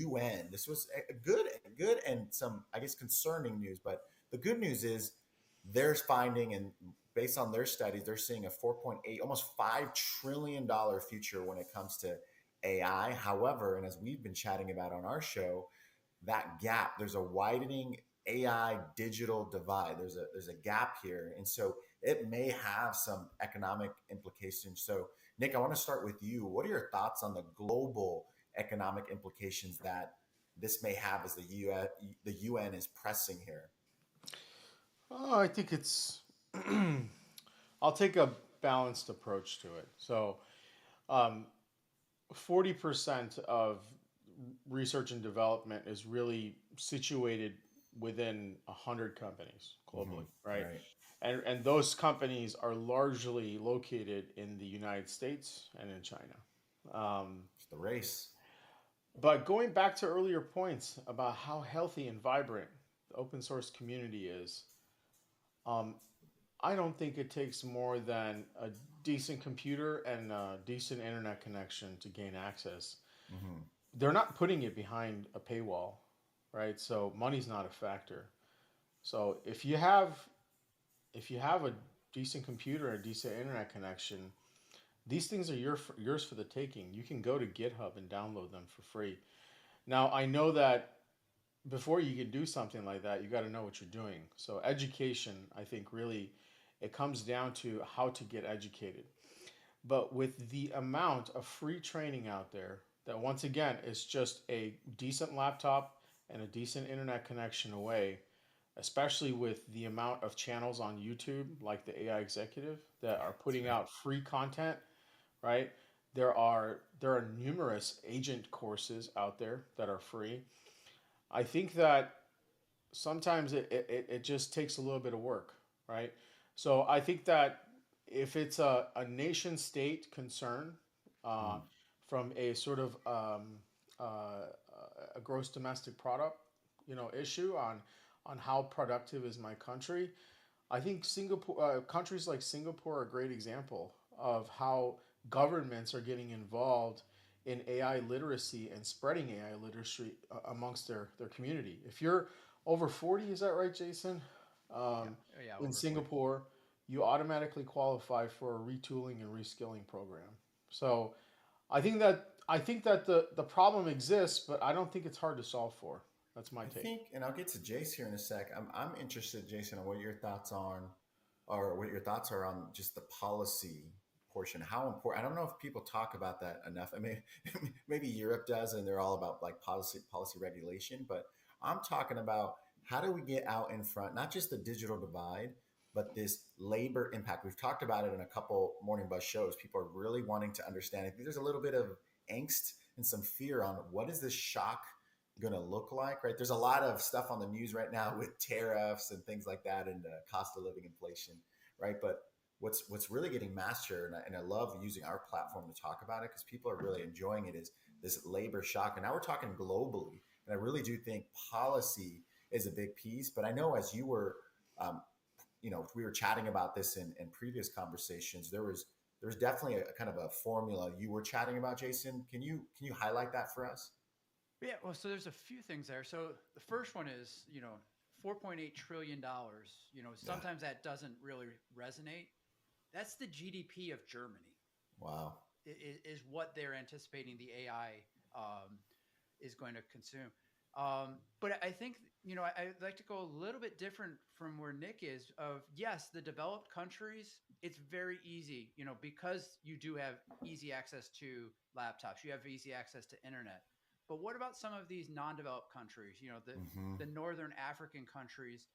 UN. This was a good and some, I guess, concerning news. But the good news is they're finding, and based on their studies, they're seeing a 4.8, almost $5 trillion future when it comes to AI. However, and as we've been chatting about on our show, that gap, there's a widening AI digital divide. There's a gap here, and so it may have some economic implications. So, Nick, I want to start with you. What are your thoughts on the global economic implications that this may have as the UN is pressing here? Oh, I think it's. I'll take a balanced approach to it. So, 40% of research and development is really situated within 100 companies Hmm. globally, right? Right. And those companies are largely located in the United States and in China. Um, It's the race. but going back to earlier points about how healthy and vibrant the open source community is, um, I don't think it takes more than a decent computer and a decent internet connection to gain access. Hmm. They're not putting it behind a paywall, right? So money's not a factor. So if you have a decent computer and a decent internet connection, these things are yours for the taking. You can go to GitHub and download them for free. Now, I know that before you can do something like that, you got to know what you're doing. So education, I think, really it comes down to how to get educated. But with the amount of free training out there, that once again is just a decent laptop and a decent internet connection away, especially with the amount of channels on YouTube, like the AI Executive, that Yeah, are that's putting right. out free content, right? There are numerous agent courses out there that are free. I think that sometimes it just takes a little bit of work, right? So I think that if it's a nation state concern uh, Mhm. from a sort of uh, a gross domestic product, issue on how productive is my country, I think Singapore, countries like Singapore are a great example of how governments are getting involved in AI literacy and spreading AI literacy amongst their community. If you're over 40, is that right, Jason? Yeah, Um, yeah, in over 40. Singapore, you automatically qualify for a retooling and reskilling program. So I think that the problem exists, but I don't think it's hard to solve for. That's my I take. think, and I'll get to Jace here in a sec. I'm interested, Jason, on what your thoughts on, or what your thoughts are on just the policy portion. How important? I don't know if people talk about that enough. I mean, maybe Europe does, and they're all about like policy regulation. But I'm talking about how do we get out in front, not just the digital divide, but this labor impact. We've talked about it in a couple morning bus shows. People are really wanting to understand. I think there's a little bit of angst and some fear on what is this shock going to look like, right? There's a lot of stuff on the news right now with tariffs and things like that, and cost of living inflation, right? But what's really getting mastered, and I love using our platform to talk about it because people are really enjoying it, is this labor shock. And now we're talking globally, and I really do think policy is a big piece. But I know as you were, um, we were chatting about this in previous conversations. There was definitely a kind of a formula you were chatting about, Jason. Can you highlight that for us? Yeah, well, so there's a few things there. So the first one is, $4.8 trillion. Yeah. Sometimes that doesn't really resonate. That's the GDP of Germany, Wow. is what they're anticipating the AI is going to consume. But I think, I'd like to go a little bit different from where Nick is. Of yes, the developed countries, it's very easy, because you do have easy access to laptops, you have easy access to internet. But what about some of these non-developed countries? Hmm. The northern African countries.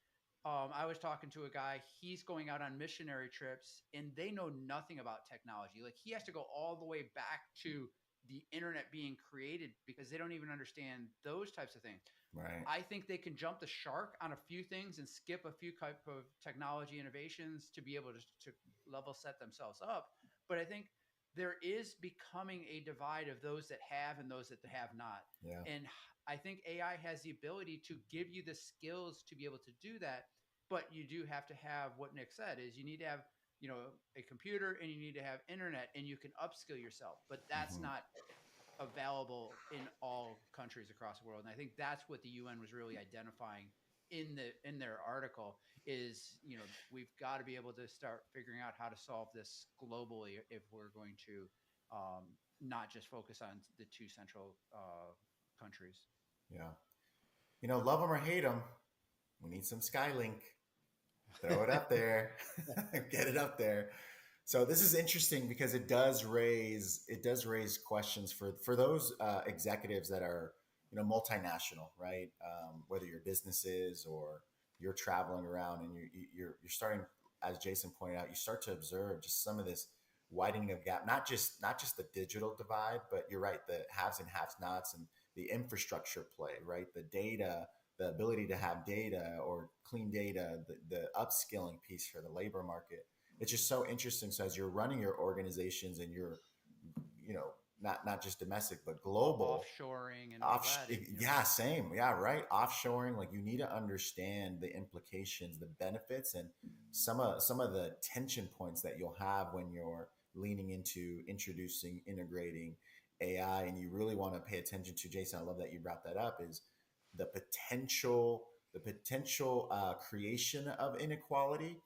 I was talking to a guy. He's going out on missionary trips, and they know nothing about technology. Like he has to go all the way back to the internet being created because they don't even understand those types of things. Right. I think they can jump the shark on a few things and skip a few type of technology innovations to be able to level set themselves up. But I think there is becoming a divide of those that have and those that have not. Yeah. And I think AI has the ability to give you the skills to be able to do that. But you do have to have what Nick said is you need to have, a computer and you need to have internet and you can upskill yourself. But that's Hmm. not available in all countries across the world. And I think that's what the UN was really identifying in their article is, we've got to be able to start figuring out how to solve this globally if we're going to not just focus on the two central countries. Yeah. Love them or hate them, we need some Skylink. Throw it up there. Get it up there. So this is interesting because it does raise questions for those executives that are multinational, right? Whether your businesses or you're traveling around and you're starting, as Jason pointed out, you start to observe just some of this widening of gap, not just the digital divide, but you're right, the haves and have-nots and the infrastructure play, right? The data, the ability to have data or clean data, the upskilling piece for the labor market. It's just so interesting. So as you're running your organizations and you're, you know, not just domestic but global, Offshoring and all that. yeah, same, yeah, right. Offshoring, like you need to understand the implications, the benefits, and some of the tension points that you'll have when you're leaning into introducing, integrating AI, and you really want to pay attention to. Jason, I love that you brought that up. Is the potential creation of inequality,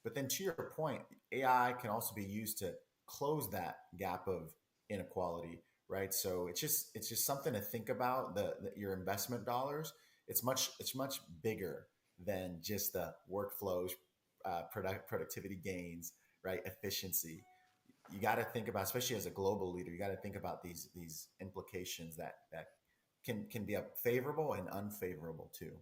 but then to your point, AI can also be used to close that gap of inequality, right? So it's just something to think about. Your investment dollars. It's much bigger than just the workflows, productivity gains, right? Efficiency. You got to think about, especially as a global leader, you got to think about these implications that can be favorable and unfavorable too.